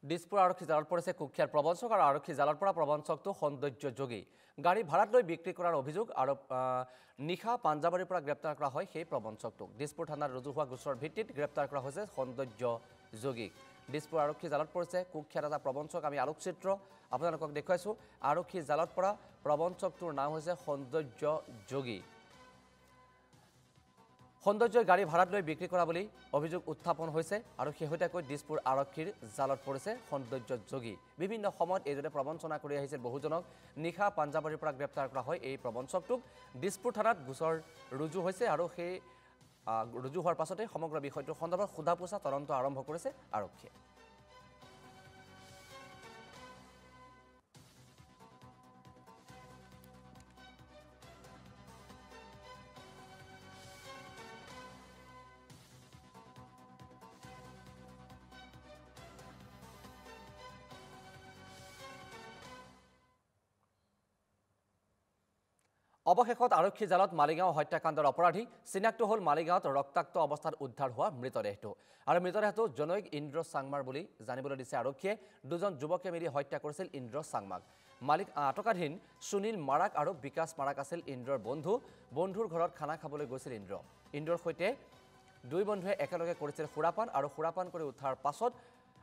দিছপুৰ আৰক্ষী জালত পৰিছে কুখ্যাত প্ৰবঞ্চক আৰু আৰক্ষী জালৰ পৰা প্ৰবঞ্চকটো সৌন্দৰ্য যোগী গাড়ী ভাড়াত লৈ বিক্ৰী কৰাৰ অভিযোগ আৰু নিশা পাঞ্জাবাৰীৰ পৰা গ্ৰেপ্তাৰ কৰা হয় সেই প্ৰবঞ্চকটোক দিছপুৰ থানাত ৰুজু হোৱা গোচৰৰ ভিত্তিত গ্ৰেপ্তাৰ কৰা হৈছে সৌন্দৰ্য যোগীক দিছপুৰ আৰক্ষী জালত পৰিছে কুখ্যাত এটা প্ৰবঞ্চক আমি আলোকচিত্ৰ আপোনালোকক দেখুৱাইছোঁ আৰক্ষী জালত পৰা প্ৰবঞ্চকটোৰ নাম হৈছে সৌন্দৰ্য যোগী সৌন্দৰ্যৰ গাড়ী ভাড়াত লৈ বিক্ৰী কৰা বুলি অভিযোগ উত্থাপন হৈছে আৰু শেহতীয়াকৈ দিছপুৰ আৰক্ষীৰ জালত পৰিছে সৌন্দৰ্য যোগী বিভিন্ন সময়ত এইদৰে প্ৰবঞ্চনা কৰি আহিছিল বহুজনক নিশা পাঞ্জাবাৰীৰ পৰা গ্ৰেপ্তাৰ কৰা হয় এই প্ৰবঞ্চকটোক দিছপুৰ থানাত গোচৰ ৰুজু হৈছে আৰু সেই ৰুজু হোৱাৰ পাছতে সমগ্ৰ বিষয়টোৰ সন্দৰ্ভত সোধা পোছা তদন্ত আৰম্ভ কৰিছে আৰক্ষীয়ে অৱশেষত আৰক্ষী জালত মালিগাঁও হত্যাকাণ্ডৰ অপৰাধী চিনাক্ত হ'ল মালিগাঁৱত ৰক্তাক্ত অৱস্থাত উদ্ধাৰ হোৱা মৃতদেহটো আৰু মৃতদেহটো জনৈক ইন্দ্ৰ চাংমাৰ বুলি জানিবলৈ দিছে আৰক্ষীয়ে দুজন যুৱকে মিলি হত্যা কৰিছিল ইন্দ্ৰ চাংমাক মালিক আটকাধীন সুনীল মাৰাক আৰু বিকাশ মাৰাক আছিল ইন্দ্ৰৰ বন্ধুৰ ঘৰত খানা খাবলৈ গৈছিল ইন্দ্ৰৰ সৈতে দুই বন্ধুৱে একেলগে কৰিছিল সুৰাপান আৰু সুৰাপান কৰি উঠাৰ পাছত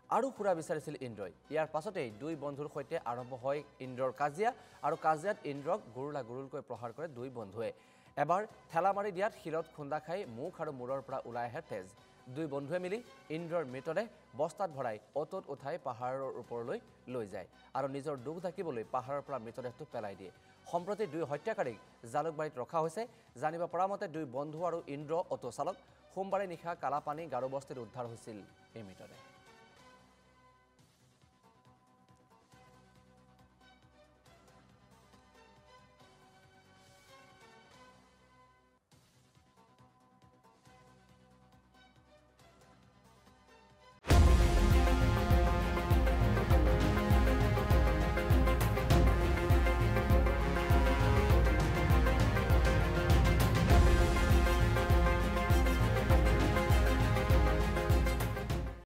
আৰু সুৰা বিচাৰিছিল ইন্দ্ৰই ইয়াৰ পাছতেই দুই বন্ধুৰ সৈতে আৰম্ভ হয় ইন্দ্ৰৰ কাজিয়া আৰু কাজিয়াত ইন্দ্ৰক গুৰুলকৈ প্ৰহাৰ কৰে দুই বন্ধুৱে এবাৰ ঠেলা মাৰি দিয়াত শিলত খুন্দা খাই মুখ আৰু মূৰৰ পৰা ওলাই আহে তেজ দুই বন্ধুৱে মিলি ইন্দ্ৰৰ মৃতদেহ বস্তাত ভৰাই অটত উঠাই পাহাৰৰ ওপৰলৈ লৈ যায় আৰু নিজৰ দুখ ঢাকিবলৈ পাহাৰৰ পৰা মৃতদেহটো পেলাই দিয়ে সম্প্ৰতি দুই হত্যাকাৰীক জালুকবাৰীত ৰখা হৈছে জানিব পৰা মতে দুই বন্ধু আৰু ইন্দ্ৰ অটো চালক সোমবাৰে নিশা কালাপানী গাৰোবস্তিত উদ্ধাৰ হৈছিল এই মৃতদেহ